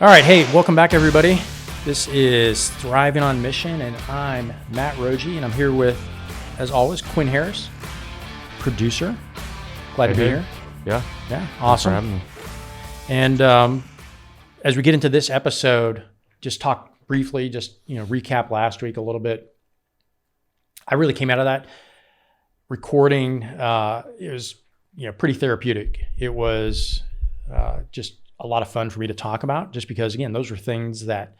All right, hey, welcome back, everybody. This is Thriving on Mission, and I'm Matt Rogie, and I'm here with, as always, Quinn Harris, producer. Glad to be here. Yeah, awesome. Thanks for having me. And as we get into this episode, just talk briefly, recap last week a little bit. I really came out of that recording. It was, pretty therapeutic. It was just a lot of fun for me to talk about, just because, again, those were things that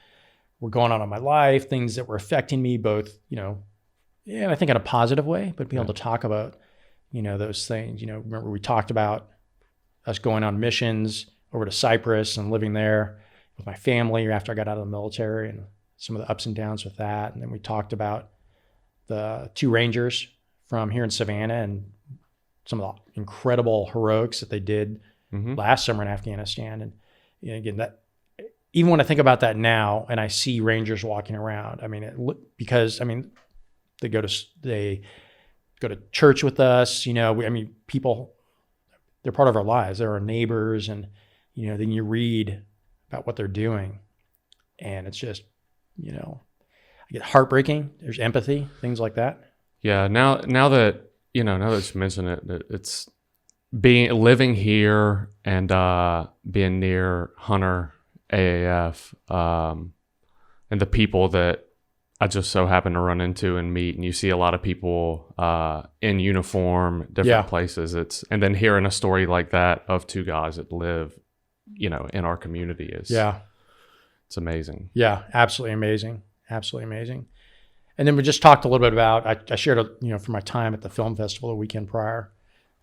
were going on in my life, things that were affecting me both, I think in a positive way, but being able to talk about, those things. Remember we talked about us going on missions over to Cyprus and living there with my family after I got out of the military and some of the ups and downs with that. And then we talked about the two Rangers from here in Savannah and some of the incredible heroics that they did last summer in Afghanistan. And again, that even when I think about that now and I see Rangers walking around, they go to church with us, people, they're part of our lives. They're our neighbors. And, then you read about what they're doing and it's just, I get heartbreaking. There's empathy, things like that. Yeah. Now that you mention it, it's living here and being near Hunter AAF, and the people that I just so happen to run into and meet, and you see a lot of people in uniform, different places. And then hearing a story like that of two guys that live, in our community it's amazing. Yeah, absolutely amazing. Absolutely amazing. And then we just talked a little bit about, I shared, from my time at the film festival the weekend prior,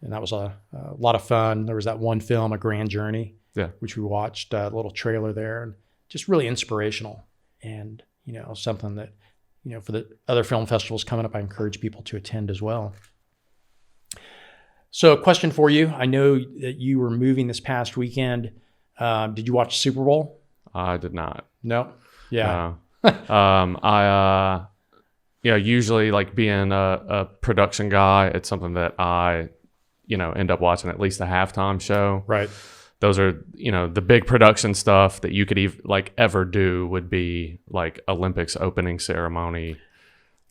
and that was a lot of fun. There was that one film, A Grand Journey, which we watched, a little trailer there, and just really inspirational. And, something that, for the other film festivals coming up, I encourage people to attend as well. So a question for you. I know that you were moving this past weekend. Did you watch Super Bowl? I did not. No? Yeah. I usually like being a production guy, it's something that I, end up watching at least the halftime show. Right. Those are, the big production stuff that you could ever do would be like Olympics opening ceremony,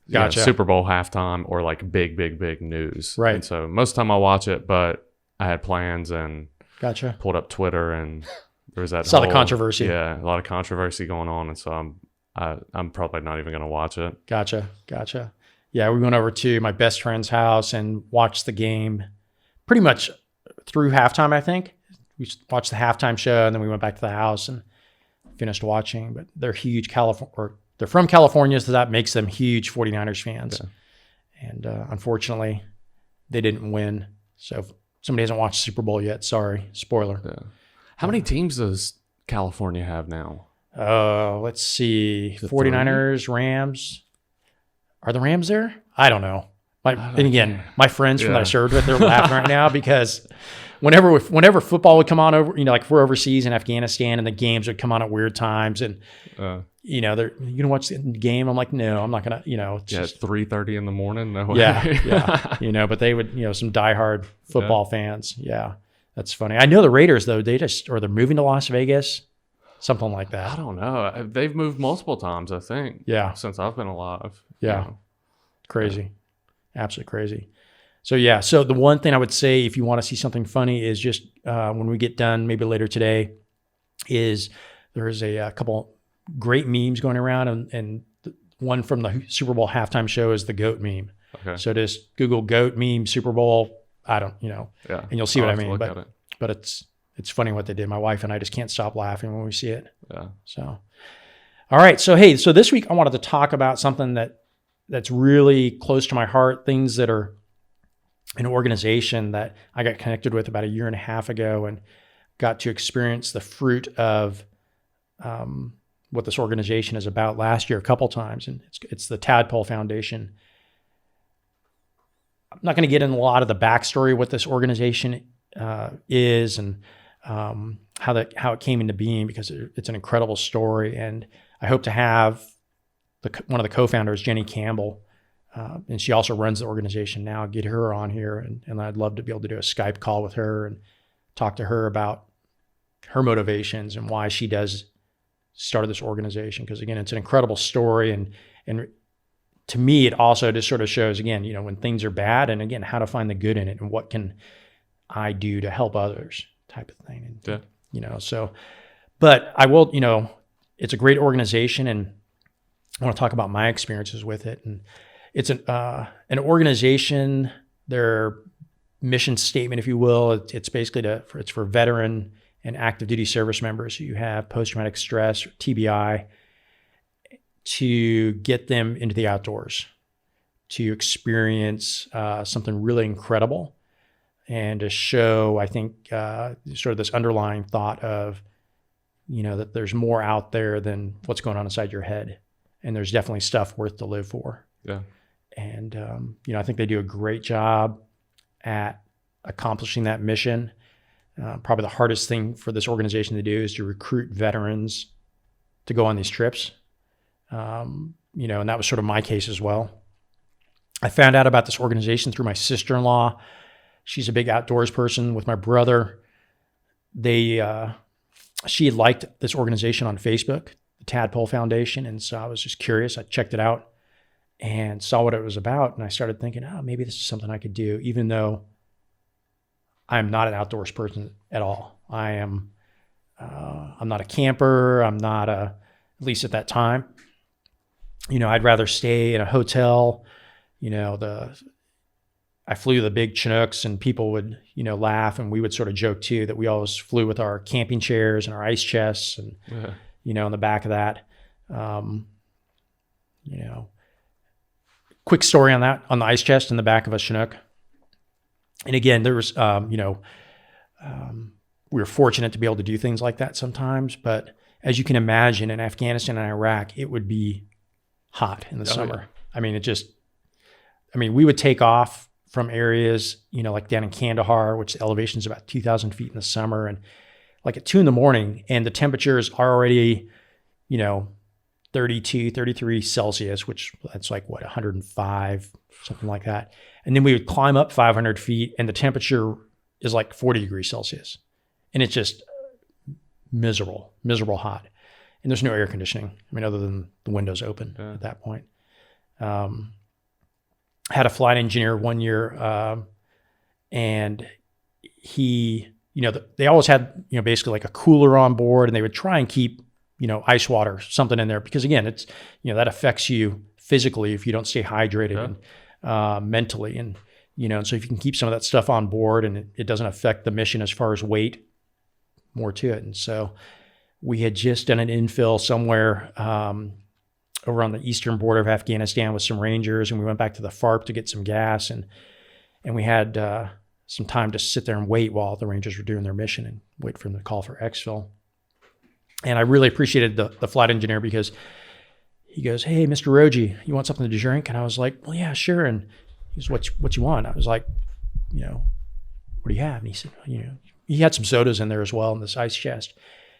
gotcha. Super Bowl halftime, or like big news. Right. And so most of the time I watch it, but I had plans and gotcha. Pulled up Twitter and there was that saw the controversy. Yeah, a lot of controversy going on. And so I'm probably not even going to watch it. Gotcha. Yeah, we went over to my best friend's house and watched the game pretty much through halftime, I think. We watched the halftime show and then we went back to the house and finished watching. But they're huge they're from California, so that makes them huge 49ers fans. Yeah. And unfortunately, they didn't win. So if somebody hasn't watched Super Bowl yet, sorry, spoiler. Yeah. How many teams does California have now? Let's see. 49ers, Rams. Are the Rams there? I don't know. My friends from that I served with, they're laughing right now because whenever football would come on over, like we're overseas in Afghanistan and the games would come on at weird times and, you gonna watch the game? I'm like, no, I'm not gonna, it's just 3:30 in the morning. No way. Yeah. But they would, some diehard football fans. Yeah. That's funny. I know the Raiders though, they're moving to Las Vegas. Something like that. I don't know. They've moved multiple times, I think. Yeah. Since I've been alive. Yeah. Crazy. Yeah. Absolutely crazy. So the one thing I would say, if you want to see something funny, is just when we get done, maybe later today, is there's a couple great memes going around, and one from the Super Bowl halftime show is the GOAT meme. Okay. So just Google GOAT meme Super Bowl. And you'll see what I mean. But it's funny what they did. My wife and I just can't stop laughing when we see it. Yeah. So, all right. So, hey, this week I wanted to talk about something that's really close to my heart, things that are an organization that I got connected with about a year and a half ago and got to experience the fruit of what this organization is about last year a couple times. And it's the Tadpole Foundation. I'm not going to get into a lot of the backstory of what this organization is and how it came into being, because it's an incredible story. And I hope to have one of the co-founders, Jenny Campbell, and she also runs the organization now, get her on here. And I'd love to be able to do a Skype call with her and talk to her about her motivations and why she does started this organization, because again, it's an incredible story. And to me, it also just sort of shows, again, when things are bad, and again, how to find the good in it and what can I do to help others type of thing. And, so, but I will, it's a great organization, and I want to talk about my experiences with it. And it's an organization, their mission statement, if you will, it's basically it's for veteran and active duty service members who have post-traumatic stress, or TBI, to get them into the outdoors, to experience something really incredible, and to show, I think, sort of this underlying thought of, that there's more out there than what's going on inside your head. And there's definitely stuff worth to live for. Yeah. And, I think they do a great job at accomplishing that mission. Probably the hardest thing for this organization to do is to recruit veterans to go on these trips. And that was sort of my case as well. I found out about this organization through my sister-in-law. She's a big outdoors person with my brother. She had liked this organization on Facebook, the Tadpole Foundation. And so I was just curious. I checked it out and saw what it was about. And I started thinking, maybe this is something I could do, even though I'm not an outdoors person at all. I'm not a camper. I'm not at least at that time, I'd rather stay in a hotel. I flew the big Chinooks, and people would, laugh, and we would sort of joke too that we always flew with our camping chairs and our ice chests, and, in the back of that. Quick story on that, on the ice chest in the back of a Chinook. And again, there was, we were fortunate to be able to do things like that sometimes. But as you can imagine, in Afghanistan and Iraq, it would be hot in the summer. Yeah. We would take off from areas, like down in Kandahar, which the elevation is about 2,000 feet in the summer, and like at 2 a.m, and the temperatures are already, 32, 33 Celsius, which that's like 105, something like that. And then we would climb up 500 feet, and the temperature is like 40 degrees Celsius. And it's just miserable hot. And there's no air conditioning. Other than the windows open at that point. Had a flight engineer one year, and he, they always had, basically like a cooler on board, and they would try and keep, ice water, something in there, because again, it's, that affects you physically if you don't stay hydrated and mentally. And, and so if you can keep some of that stuff on board and it doesn't affect the mission as far as weight, more to it. And so we had just done an infill somewhere, over on the eastern border of Afghanistan with some Rangers, and we went back to the FARP to get some gas, and we had some time to sit there and wait while the Rangers were doing their mission and wait for them to call for exfil. And I really appreciated the flight engineer, because he goes, "Hey, Mr. Roji, you want something to drink?" And I was like, "Well, yeah, sure." And he goes, "What you want?" I was like, "What do you have?" And he said, he had some sodas in there as well in this ice chest.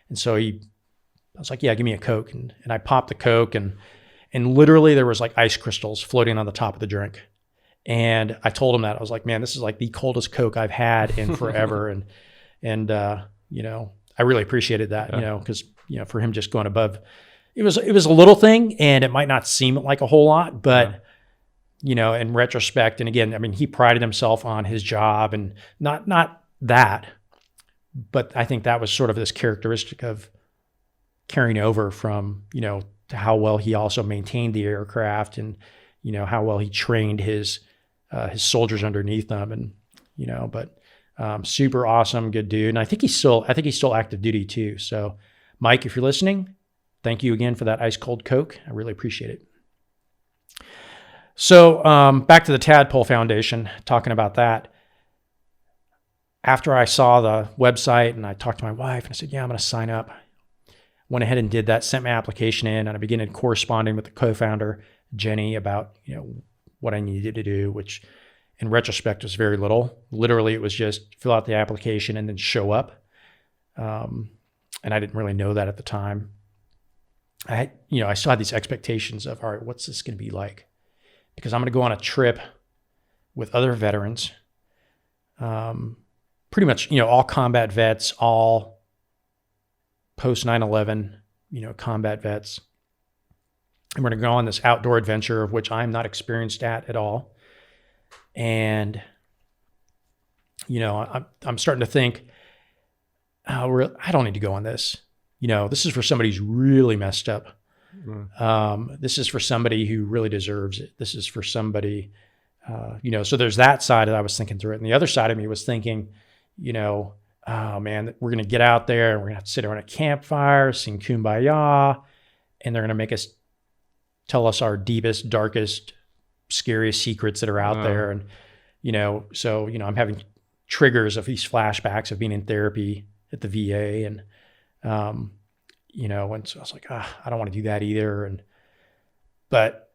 And so I was like, "Yeah, give me a Coke." And I popped the Coke, and literally there was like ice crystals floating on the top of the drink. And I told him that. I was like, "Man, this is like the coldest Coke I've had in forever." and I really appreciated that, because, for him just going above, it was a little thing, and it might not seem like a whole lot, but, in retrospect, and again, he prided himself on his job, and not that, but I think that was sort of this characteristic of carrying over from, to how well he also maintained the aircraft, and, how well he trained his soldiers underneath them, and, but super awesome, good dude. And I think he's still active duty too. So Mike, if you're listening, thank you again for that ice cold Coke. I really appreciate it. So back to the Tadpole Foundation, talking about that. After I saw the website and I talked to my wife and I said, "Yeah, I'm going to sign up." Went ahead and did that, sent my application in, and I began corresponding with the co-founder, Jenny, about, what I needed to do, which in retrospect was very little. Literally, it was just fill out the application and then show up. And I didn't really know that at the time. I still had these expectations of, all right, what's this going to be like? Because I'm going to go on a trip with other veterans, pretty much, all combat vets, all post 9/11, combat vets. And we're going to go on this outdoor adventure of which I'm not experienced at all. And, I'm starting to think, I don't need to go on this. This is for somebody who's really messed up. This is for somebody who really deserves it. This is for somebody, so there's that side that I was thinking through it. And the other side of me was thinking, oh man, we're going to get out there and we're going to have to sit around a campfire, sing Kumbaya, and they're going to make us tell us our deepest, darkest, scariest secrets that are out there. And, I'm having triggers of these flashbacks of being in therapy at the VA. And, and so I was like, I don't want to do that either. But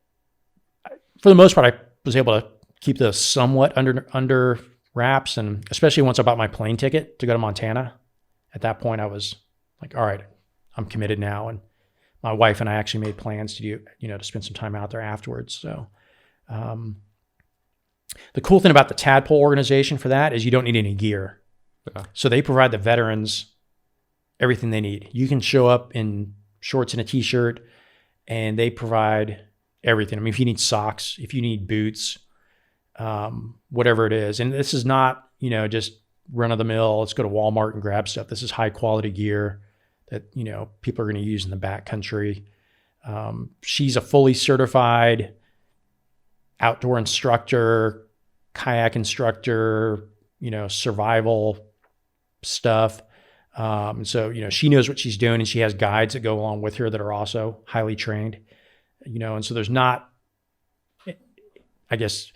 for the most part, I was able to keep this somewhat under wraps. And especially once I bought my plane ticket to go to Montana, at that point I was like, all right, I'm committed now. And my wife and I actually made plans to do, to spend some time out there afterwards. So, the cool thing about the Tadpole organization for that is you don't need any gear. Yeah. So they provide the veterans everything they need. You can show up in shorts and a t-shirt and they provide everything. I mean, if you need socks, if you need boots, whatever it is. And this is not, just run of the mill. Let's go to Walmart and grab stuff. This is high quality gear that, people are going to use in the backcountry. She's a fully certified outdoor instructor, kayak instructor, survival stuff. So, she knows what she's doing and she has guides that go along with her that are also highly trained, and so there's not, I guess,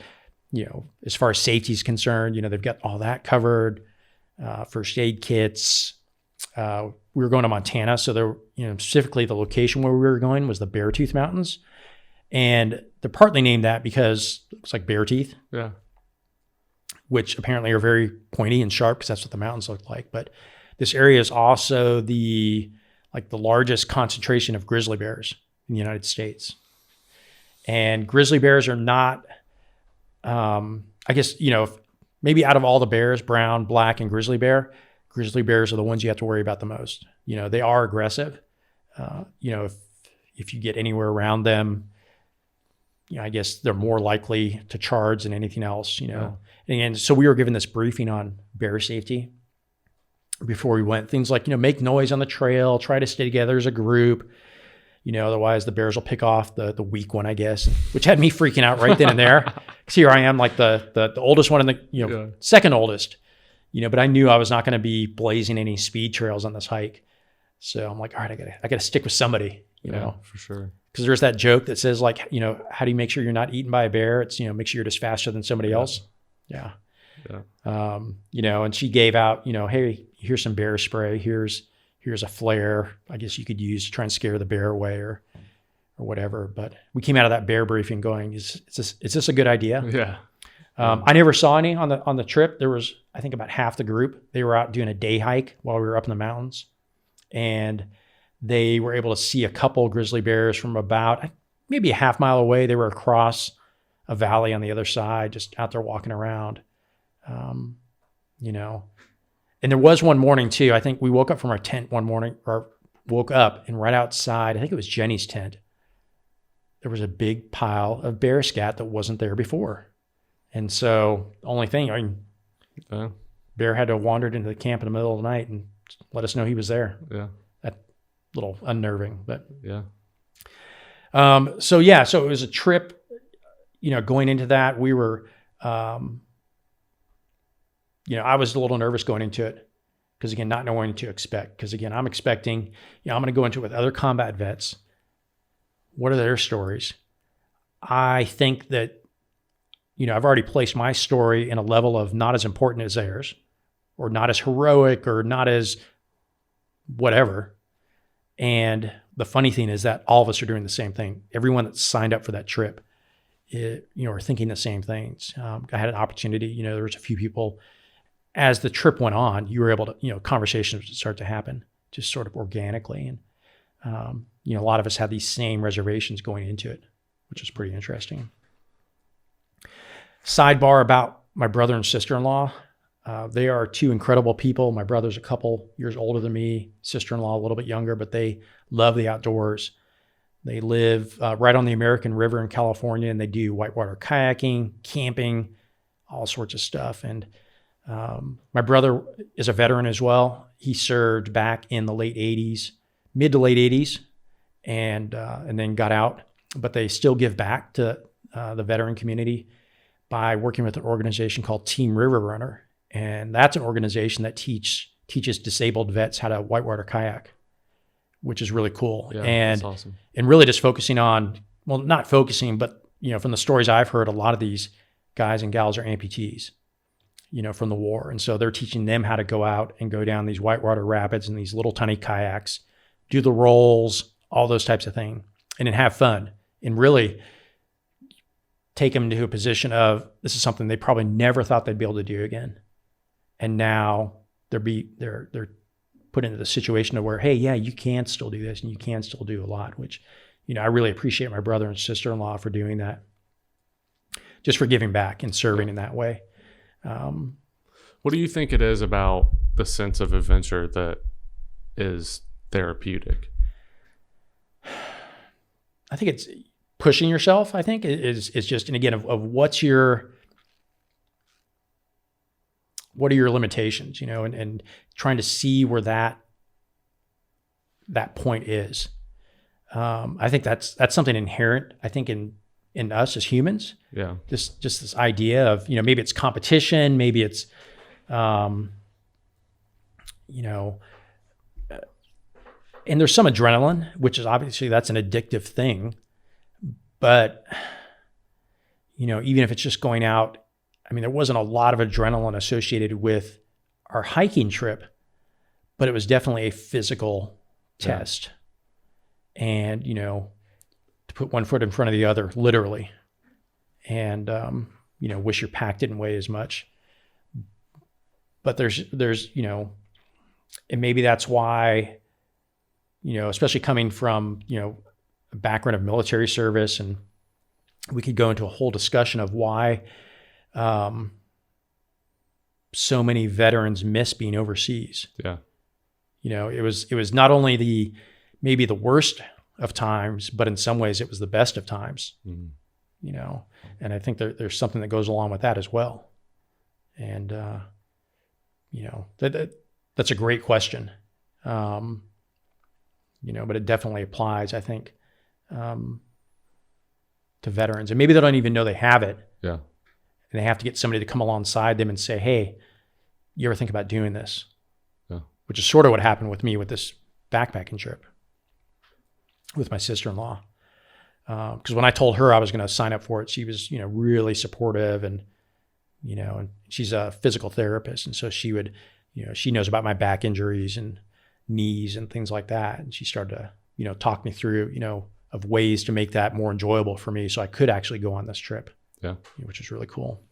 as far as safety is concerned, they've got all that covered, first aid kits. We were going to Montana. So there, specifically the location where we were going was the Beartooth Mountains. And they're partly named that because it looks like bear teeth. Yeah. Which apparently are very pointy and sharp because that's what the mountains look like. But this area is also the largest concentration of grizzly bears in the United States. And grizzly bears are not, I guess, maybe out of all the bears, brown, black, and grizzly bears are the ones you have to worry about the most. They are aggressive. If you get anywhere around them, I guess they're more likely to charge than anything else, Yeah. And so we were given this briefing on bear safety before we went. Things like, make noise on the trail, try to stay together as a group, otherwise the bears will pick off the weak one, I guess, which had me freaking out right then and there. Because here I am, like the oldest one and the second oldest, but I knew I was not going to be blazing any speed trails on this hike. So I'm like, all right, I gotta stick with somebody, for sure. Because there's that joke that says like, how do you make sure you're not eaten by a bear? It's, make sure you're just faster than somebody else. Yeah. And she gave out, hey, here's some bear spray. Here's a flare. I guess you could use to try and scare the bear away or whatever. But we came out of that bear briefing going, is this a good idea? Yeah. I never saw any on the trip. There was, I think, about half the group. They were out doing a day hike while we were up in the mountains. And they were able to see a couple grizzly bears from about maybe a half mile away. They were across a valley on the other side, just out there walking around, And there was one morning too, I think we woke up from our tent one morning, or woke up and right outside, I think it was Jenny's tent, there was a big pile of bear scat that wasn't there before. And so the only thing, bear had to have wandered into the camp in the middle of the night and let us know he was there. Yeah. Little unnerving, but yeah. So it was a trip, going into that, we were, I was a little nervous going into it because again, not knowing what to expect. Because again, I'm expecting, I'm going to go into it with other combat vets. What are their stories? I think that, I've already placed my story in a level of not as important as theirs, or not as heroic, or not as whatever. And the funny thing is that all of us are doing the same thing. Everyone that signed up for that trip, are thinking the same things. I had an opportunity, there was a few people as the trip went on, you were able to, conversations would start to happen just sort of organically. And, a lot of us had these same reservations going into it, which was pretty interesting. Sidebar about my brother and sister-in-law. They are two incredible people. My brother's a couple years older than me, sister-in-law a little bit younger, but they love the outdoors. They live right on the American River in California, and they do whitewater kayaking, camping, all sorts of stuff. And my brother is a veteran as well. He served back in the late 80s, mid to late 80s, and then got out. But they still give back to the veteran community by working with an organization called Team River Runner. And that's an organization that teaches disabled vets how to whitewater kayak, which is really cool. Yeah, and that's awesome. And really just focusing on, well, not focusing, but from the stories I've heard, a lot of these guys and gals are amputees, from the war. And so they're teaching them how to go out and go down these whitewater rapids in these little tiny kayaks, do the rolls, all those types of things, and then have fun and really take them to a position of, this is something they probably never thought they'd be able to do again. And now they're put into the situation of where, hey, yeah, you can still do this and you can still do a lot, which, I really appreciate my brother and sister-in-law for doing that, just for giving back and serving in that way. What do you think it is about the sense of adventure that is therapeutic? I think it's pushing yourself, I think, is just, and again, of what are your limitations, and trying to see where that point is. I think that's something inherent, I think, in us as humans. Yeah. Just this idea of, maybe it's competition, maybe it's, and there's some adrenaline, which is obviously, that's an addictive thing. But, even if it's just going out, there wasn't a lot of adrenaline associated with our hiking trip, but it was definitely a physical test. And, to put one foot in front of the other, literally. And, wish your pack didn't weigh as much. But there's, and maybe that's why, especially coming from, a background of military service, and we could go into a whole discussion of why so many veterans miss being overseas. Yeah. It was not only maybe the worst of times, but in some ways it was the best of times. Mm-hmm. And I think there's something that goes along with that as well. And that's a great question. But it definitely applies, I think, to veterans, and maybe they don't even know they have it. Yeah. And they have to get somebody to come alongside them and say, hey, you ever think about doing this? Yeah. Which is sort of what happened with me with this backpacking trip with my sister-in-law. Because when I told her I was going to sign up for it, she was, really supportive, and, and she's a physical therapist. And so she would, she knows about my back injuries and knees and things like that. And she started to, talk me through, of ways to make that more enjoyable for me, so I could actually go on this trip. Yeah. Which is really cool.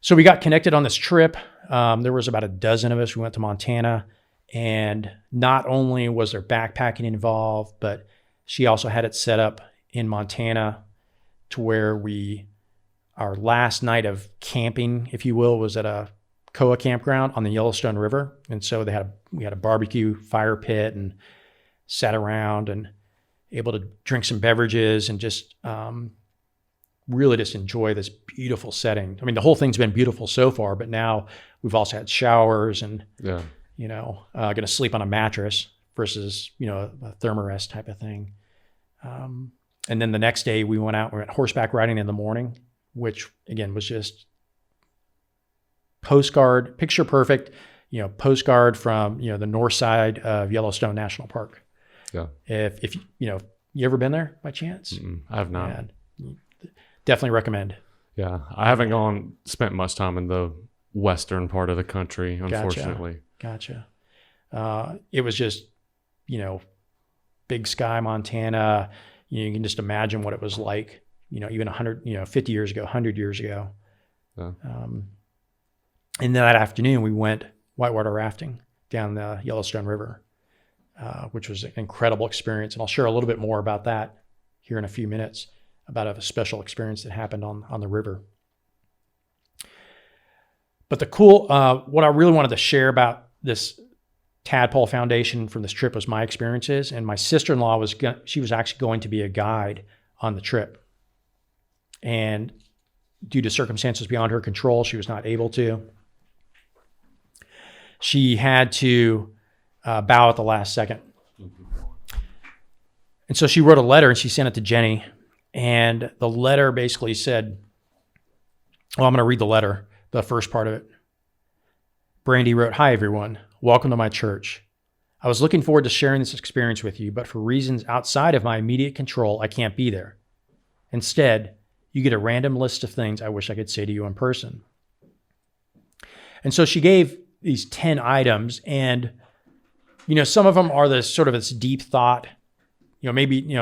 So we got connected on this trip. There was about a dozen of us. We went to Montana, and not only was there backpacking involved, but she also had it set up in Montana to where our last night of camping, if you will, was at a Koa campground on the Yellowstone River. And so we had a barbecue fire pit and sat around and able to drink some beverages and just really just enjoy this beautiful setting. The whole thing's been beautiful so far, but now we've also had showers and, going to sleep on a mattress versus, a thermarest type of thing. And then the next day we went horseback riding in the morning, which again was just postcard, picture perfect, postcard from, the north side of Yellowstone National Park. Yeah. If you ever been there by chance? I have not. Yeah, definitely recommend. Yeah. I haven't spent much time in the western part of the country, unfortunately. Gotcha. It was just, Big Sky, Montana. You can just imagine what it was like, even 50 years ago, 100 years ago. Yeah. And then that afternoon we went whitewater rafting down the Yellowstone River, which was an incredible experience. And I'll share a little bit more about that here in a few minutes, about a special experience that happened on the river. But the cool, what I really wanted to share about this Tadpole Foundation from this trip was my experiences. And my sister-in-law she was actually going to be a guide on the trip. And due to circumstances beyond her control, she was not able to. She had to bow at the last second. And so she wrote a letter and she sent it to Jenny. And the letter basically said, well, I'm going to read the letter, the first part of it. Brandy wrote, "Hi, everyone. Welcome to my church. I was looking forward to sharing this experience with you, but for reasons outside of my immediate control, I can't be there. Instead, you get a random list of things I wish I could say to you in person." And so she gave these 10 items, and, some of them are this sort of this deep thought. Maybe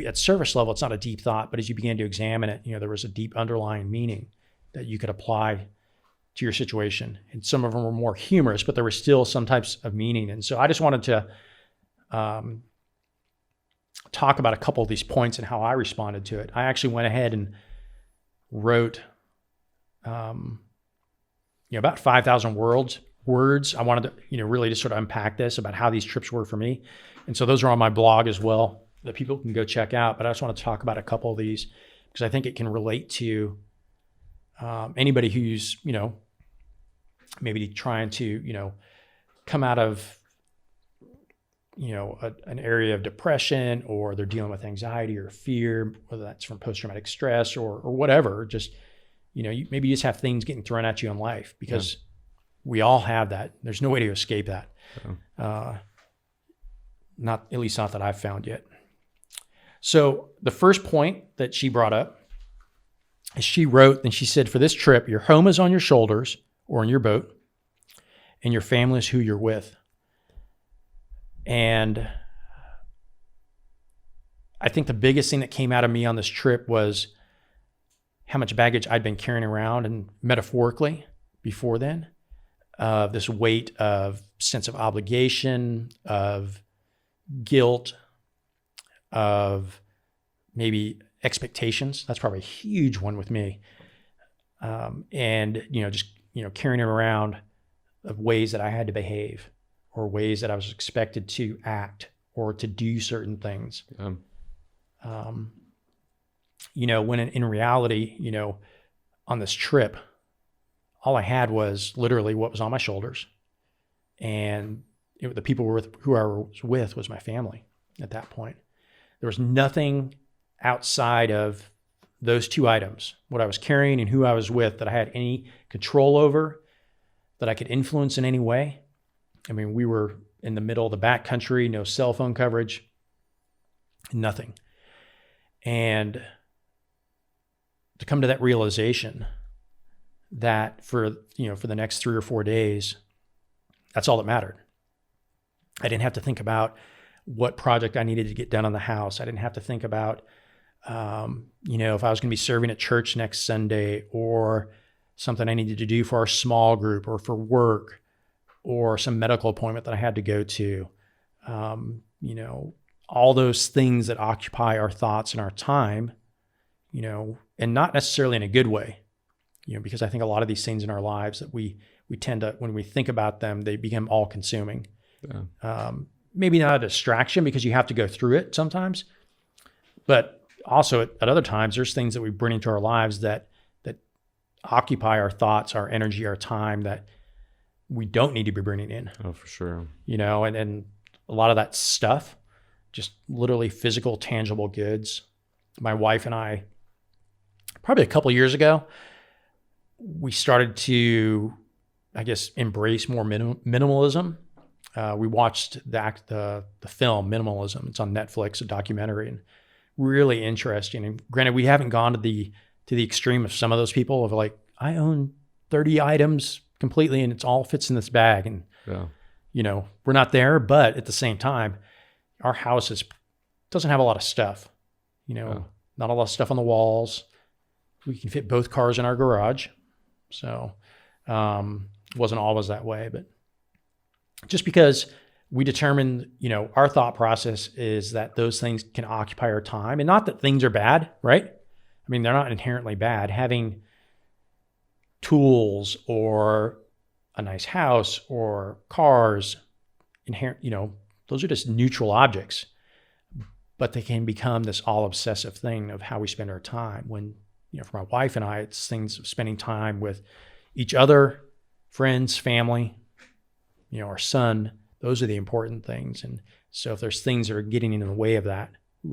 at surface level, it's not a deep thought, but as you began to examine it, there was a deep underlying meaning that you could apply to your situation. And some of them were more humorous, but there were still some types of meaning. And so I just wanted to talk about a couple of these points and how I responded to it. I actually went ahead and wrote, about 5,000 words. I wanted to, really just sort of unpack this about how these trips were for me. And so those are on my blog as well that people can go check out. But I just want to talk about a couple of these because I think it can relate to anybody who's, maybe trying to, come out of, an area of depression, or they're dealing with anxiety or fear, whether that's from post-traumatic stress or whatever. Just, maybe you just have things getting thrown at you in life because we all have that. There's no way to escape that. Not that I've found yet. So the first point that she brought up is she wrote, and she said, for this trip, your home is on your shoulders or in your boat, and your family is who you're with. And I think the biggest thing that came out of me on this trip was how much baggage I'd been carrying around, and metaphorically before then, this weight of sense of obligation, of guilt, of maybe expectations. That's probably a huge one with me. And, carrying it around of ways that I had to behave, or ways that I was expected to act or to do certain things. When in reality, on this trip, all I had was literally what was on my shoulders. And the people who I was with was my family at that point. There was nothing outside of those two items, what I was carrying and who I was with, that I had any control over, that I could influence in any way. I mean, we were in the middle of the backcountry, no cell phone coverage, nothing. And to come to that realization that for the next 3 or 4 days, that's all that mattered. I didn't have to think about what project I needed to get done on the house. I didn't have to think about, if I was going to be serving at church next Sunday, or something I needed to do for our small group, or for work, or some medical appointment that I had to go to. All those things that occupy our thoughts and our time, and not necessarily in a good way, because I think a lot of these things in our lives that we tend to, when we think about them, they become all consuming. Yeah. Maybe not a distraction because you have to go through it sometimes, but also at other times, there's things that we bring into our lives that occupy our thoughts, our energy, our time, that we don't need to be bringing in. Oh, for sure. And a lot of that stuff, just literally physical, tangible goods. My wife and I, probably a couple of years ago, we started to, embrace more minimalism. We watched the film Minimalism. It's on Netflix, a documentary, and really interesting. And granted, we haven't gone to the extreme of some of those people of like, I own 30 items completely and it's all fits in this bag. And, we're not there, but at the same time, our house doesn't have a lot of stuff, not a lot of stuff on the walls. We can fit both cars in our garage. So, wasn't always that way, but just because we determined, our thought process is that those things can occupy our time, and not that things are bad, right? I mean, they're not inherently bad. Having tools or a nice house or cars, inherent, those are just neutral objects, but they can become this all obsessive thing of how we spend our time. When, for my wife and I, it's things of spending time with each other, friends, family, our son. Those are the important things. And so if there's things that are getting in the way of that, we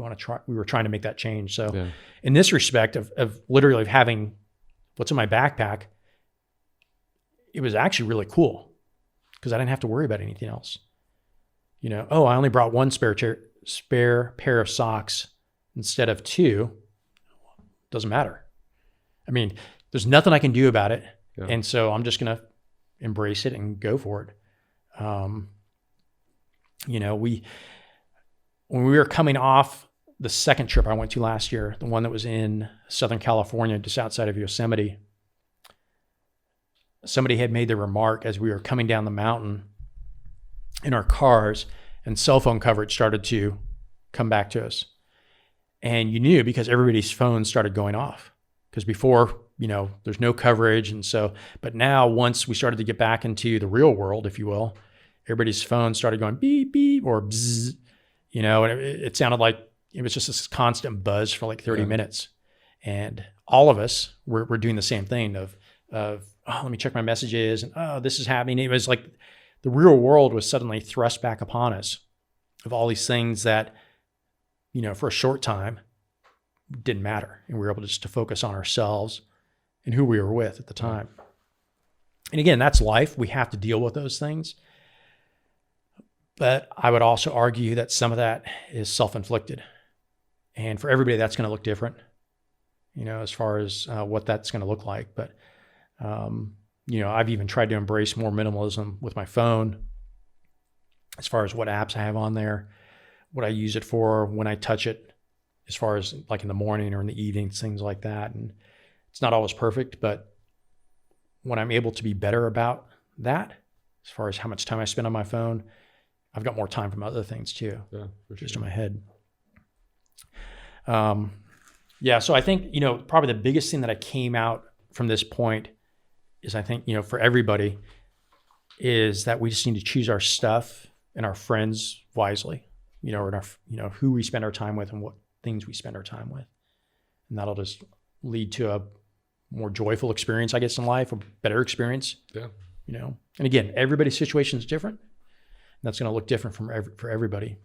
were trying to make that change. So in this respect of literally having what's in my backpack, it was actually really cool because I didn't have to worry about anything else. I only brought one spare pair of socks instead of two. Doesn't matter. I mean, there's nothing I can do about it. Yeah. And so I'm just going to embrace it and go for it. When we were coming off the second trip I went to last year, the one that was in Southern California, just outside of Yosemite, somebody had made the remark as we were coming down the mountain in our cars, and cell phone coverage started to come back to us. And you knew because everybody's phones started going off. Because before, there's no coverage. And so, but now once we started to get back into the real world, if you will, everybody's phones started going beep, beep, or bzz, and it sounded like it was just this constant buzz for like 30 minutes. And all of us were doing the same thing of, let me check my messages, and this is happening. It was like the real world was suddenly thrust back upon us of all these things that, for a short time didn't matter. And we were able just to focus on ourselves and who we were with at the time. And again, that's life. We have to deal with those things. But I would also argue that some of that is self-inflicted. And for everybody, that's going to look different, as far as what that's going to look like. But, I've even tried to embrace more minimalism with my phone as far as what apps I have on there, what I use it for, when I touch it, as far as like in the morning or in the evening, things like that. And it's not always perfect, but when I'm able to be better about that, as far as how much time I spend on my phone, I've got more time from other things too, just in my head. So I think, probably the biggest thing that I came out from this point is I think, for everybody is that we just need to choose our stuff and our friends wisely, and our, who we spend our time with and what things we spend our time with. And that'll just lead to a more joyful experience, I guess, in life, a better experience. Yeah. And again, everybody's situation is different. And that's going to look different for everybody.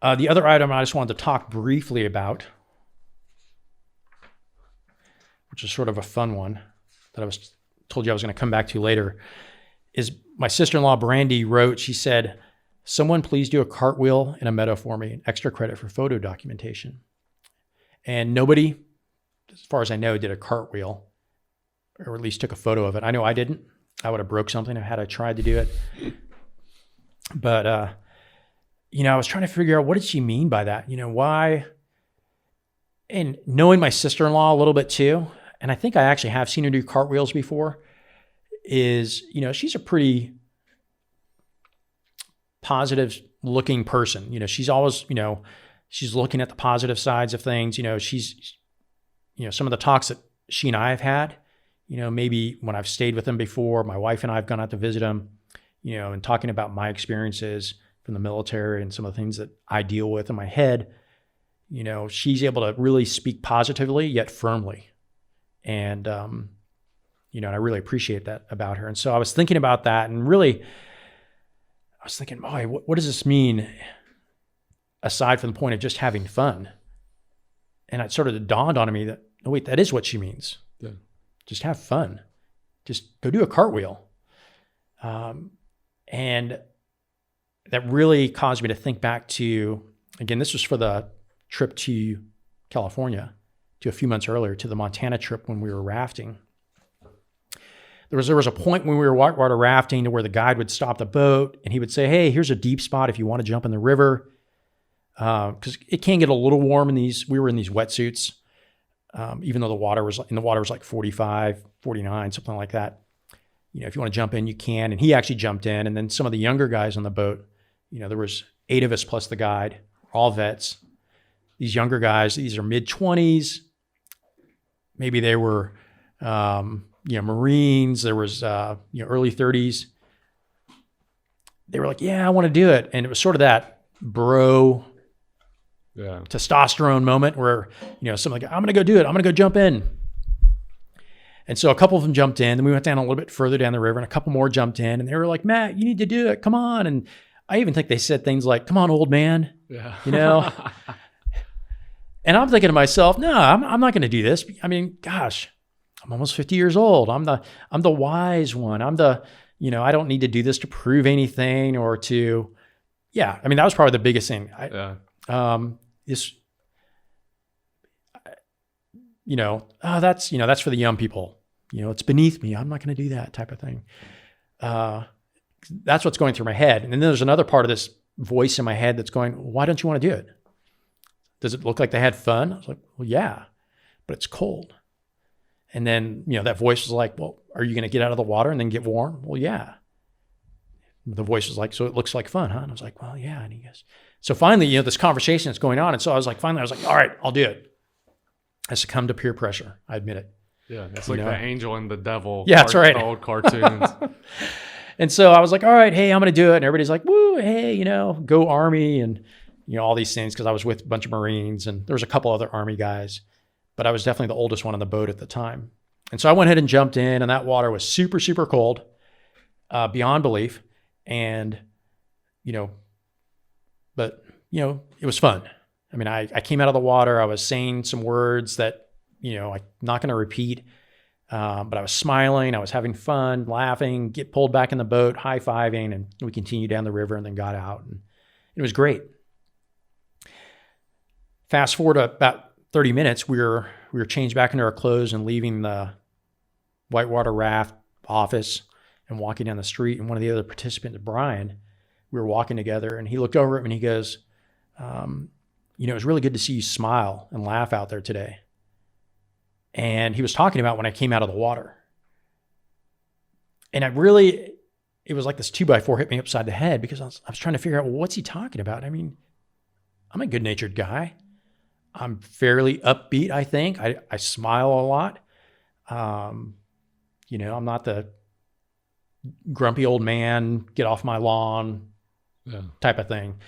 The other item I just wanted to talk briefly about, which is sort of a fun one that I was told you I was going to come back to later, is my sister-in-law, Brandy, wrote, she said, "Someone please do a cartwheel in a meadow for me, an extra credit for photo documentation." And nobody, as far as I know, did a cartwheel, or at least took a photo of it. I know I didn't. I would have broke something had I tried to do it. But, I was trying to figure out, what did she mean by that? Why? And knowing my sister-in-law a little bit too, and I think I actually have seen her do cartwheels before, is, she's a pretty positive looking person. She's always, she's looking at the positive sides of things. She's, some of the talks that she and I have had, maybe when I've stayed with them before, my wife and I have gone out to visit them, and talking about my experiences from the military and some of the things that I deal with in my head, she's able to really speak positively yet firmly. And, and I really appreciate that about her. And so I was thinking about that, and really, I was thinking, boy, what does this mean aside from the point of just having fun? And it sort of dawned on me that, oh, wait, that is what she means. Yeah. Just have fun. Just go do a cartwheel. And that really caused me to think back to, again, this was for the trip to California, to a few months earlier, to the Montana trip when we were rafting. There was a point when we were whitewater rafting to where the guide would stop the boat and he would say, "Hey, here's a deep spot if you want to jump in the river." Because it can get a little warm we were in these wetsuits, even though the water was like 45, 49, something like that. If you want to jump in, you can. And he actually jumped in. And then some of the younger guys on the boat, there was 8 of us plus the guide, all vets. These younger guys, these are mid-20s. Maybe they were Marines. There was, early 30s. They were like, yeah, I want to do it. And it was sort of that bro testosterone moment where, something like, I'm going to go do it. I'm going to go jump in. And so a couple of them jumped in, and we went down a little bit further down the river, and a couple more jumped in, and they were like, Matt, you need to do it. Come on. And I even think they said things like, come on, old man. Yeah. And I'm thinking to myself, no, I'm not going to do this. I mean, gosh, I'm almost 50 years old. I'm the wise one. I'm the, I don't need to do this to prove anything or to, that was probably the biggest thing. That's for the young people. It's beneath me. I'm not going to do that type of thing. That's what's going through my head. And then there's another part of this voice in my head that's going, why don't you want to do it? Does it look like they had fun? I was like, well, yeah, but it's cold. And then, that voice was like, well, are you going to get out of the water and then get warm? Well, yeah. The voice was like, so it looks like fun, huh? And I was like, well, yeah. And he goes, so finally, this conversation is going on. And so I was like, all right, I'll do it. I succumbed to peer pressure. I admit it. Yeah. It's like the angel and the devil. Yeah, that's right. The old cartoons. And so I was like, all right, hey, I'm going to do it. And everybody's like, woo, hey, go Army and, all these things. Cause I was with a bunch of Marines and there was a couple other Army guys, but I was definitely the oldest one on the boat at the time. And so I went ahead and jumped in, and that water was super, super cold, beyond belief. And, but it was fun. I mean, I came out of the water. I was saying some words that, I'm not going to repeat. But I was smiling. I was having fun, laughing, get pulled back in the boat, high-fiving, and we continued down the river and then got out. And it was great. Fast forward to about 30 minutes, we were changed back into our clothes and leaving the whitewater raft office and walking down the street. And one of the other participants, Brian, we were walking together, and he looked over at me and he goes, it was really good to see you smile and laugh out there today. And he was talking about when I came out of the water. And it was like this 2x4 hit me upside the head because I was trying to figure out, well, what's he talking about? I mean, I'm a good-natured guy. I'm fairly upbeat, I think. I smile a lot. I'm not the grumpy old man, get off my lawn type of thing.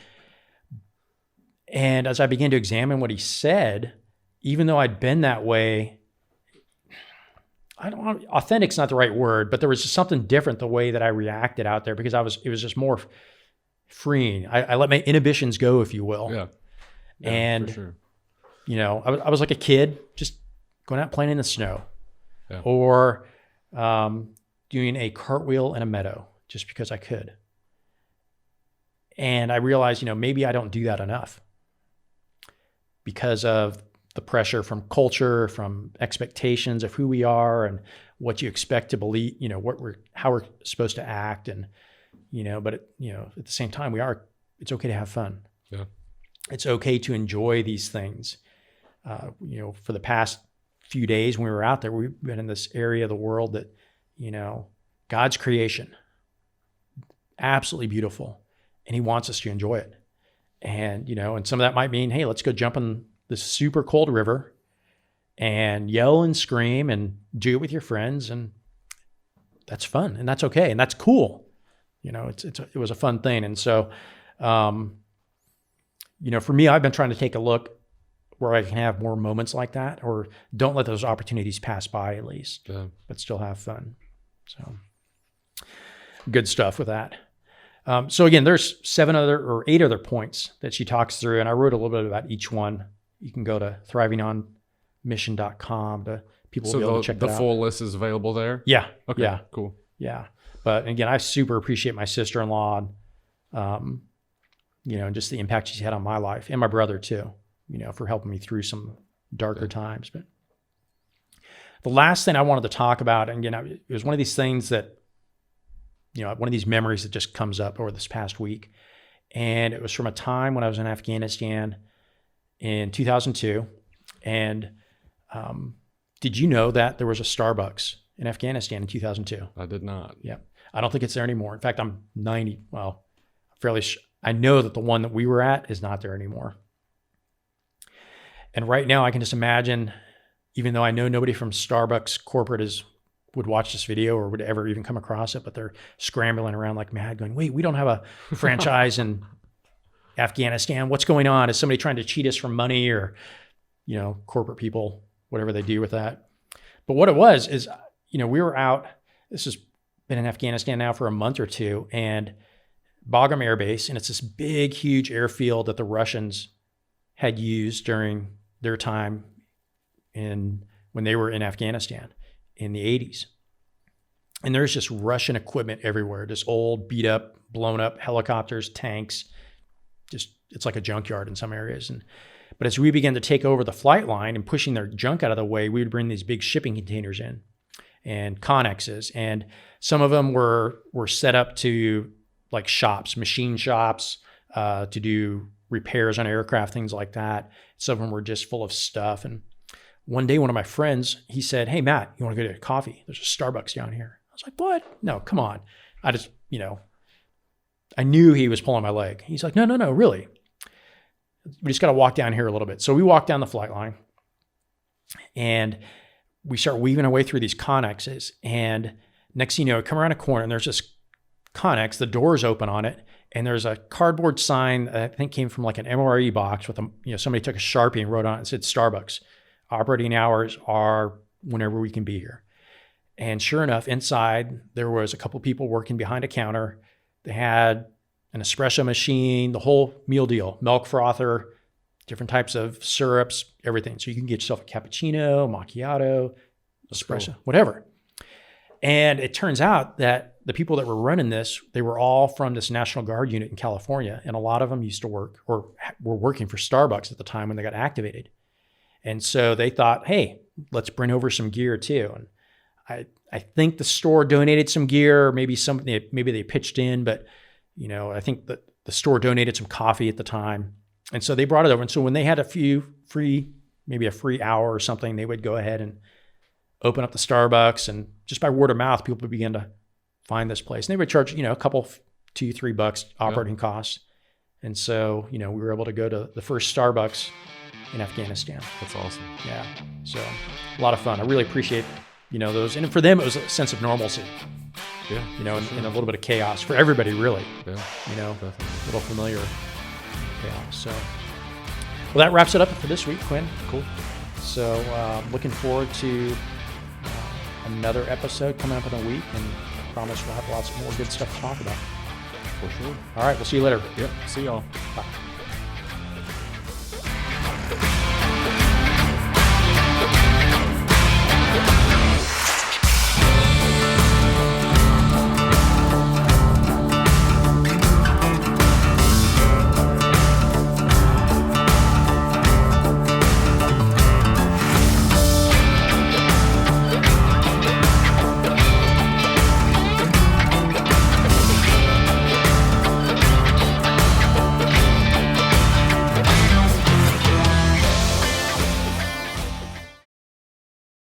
And as I began to examine what he said, even though I'd been that way, authentic's not the right word, but there was just something different the way that I reacted out there because it was just more freeing. I let my inhibitions go, if you will. Yeah and for sure. I was like a kid just going out playing in the snow or doing a cartwheel in a meadow just because I could. And I realized, maybe I don't do that enough because of the pressure from culture, from expectations of who we are and what you expect to believe, how we're supposed to act. And, but at the same time it's okay to have fun. Yeah. It's okay to enjoy these things. For the past few days when we were out there, we've been in this area of the world that, God's creation, absolutely beautiful. And he wants us to enjoy it. And, and some of that might mean, hey, let's go jump in this super cold river and yell and scream and do it with your friends. And that's fun and that's okay. And that's cool. It was a fun thing. And so, for me, I've been trying to take a look where I can have more moments like that or don't let those opportunities pass by at least, but still have fun. So good stuff with that. So again, there's 8 other points that she talks through, and I wrote a little bit about each one. You can go to thrivingonmission.com to people will be able to check that out. The full list is available there? Yeah. Okay, yeah. Cool. Yeah. But again, I super appreciate my sister-in-law, and just the impact she's had on my life and my brother too, for helping me through some darker times. But the last thing I wanted to talk about, and again, it was one of these things that, one of these memories that just comes up over this past week. And it was from a time when I was in Afghanistan in 2002. And did you know that there was a Starbucks in Afghanistan in 2002? I did not. Yeah. I don't think it's there anymore. In fact, I'm I know that the one that we were at is not there anymore. And right now I can just imagine, even though I know nobody from Starbucks corporate would watch this video or would ever even come across it, but they're scrambling around like mad going, wait, we don't have a franchise in Afghanistan. What's going on? Is somebody trying to cheat us for money, or, corporate people, whatever they do with that. But what it was is, we were out, this has been in Afghanistan now for a month or two, and Bagram Air Base, and it's this big, huge airfield that the Russians had used during their time when they were in Afghanistan in the 80s. And there's just Russian equipment everywhere, just old, beat up, blown up helicopters, tanks, it's like a junkyard in some areas. But as we began to take over the flight line and pushing their junk out of the way, we would bring these big shipping containers in and connexes. And some of them were set up to like shops, machine shops, to do repairs on aircraft, things like that. Some of them were just full of stuff. And one day, one of my friends, he said, hey, Matt, you want to go get a coffee? There's a Starbucks down here. I was like, what? No, come on. I just, I knew he was pulling my leg. He's like, no, really. We just got to walk down here a little bit. So we walk down the flight line and we start weaving our way through these connexes. And next thing you know, come around a corner and there's this connex, the door's open on it. And there's a cardboard sign that I think came from like an MRE box with somebody took a Sharpie and wrote on it and said Starbucks. Operating hours are whenever we can be here. And sure enough, inside there was a couple people working behind a counter. They had an espresso machine, the whole meal deal, milk frother, different types of syrups, everything. So you can get yourself a cappuccino, macchiato, espresso, cool. Whatever. And it turns out that the people that were running this, they were all from this National Guard unit in California. And a lot of them used to work or were working for Starbucks at the time when they got activated. And so they thought, hey, let's bring over some gear too. And I think the store donated some gear, maybe they pitched in, but I think that the store donated some coffee at the time. And so they brought it over. And so when they had maybe a free hour or something, they would go ahead and open up the Starbucks, and just by word of mouth, people would begin to find this place. And they would charge, a couple, $2-3 operating costs. And so, we were able to go to the first Starbucks in Afghanistan. That's awesome. Yeah. So a lot of fun. I really appreciate, those. And for them, it was a sense of normalcy. Yeah. And a little bit of chaos for everybody, really. Yeah. Definitely. A little familiar chaos. So, well, that wraps it up for this week, Quinn. Cool. So, looking forward to another episode coming up in a week, and I promise we'll have lots more good stuff to talk about. For sure. All right. We'll see you later. Yep. See y'all. Bye.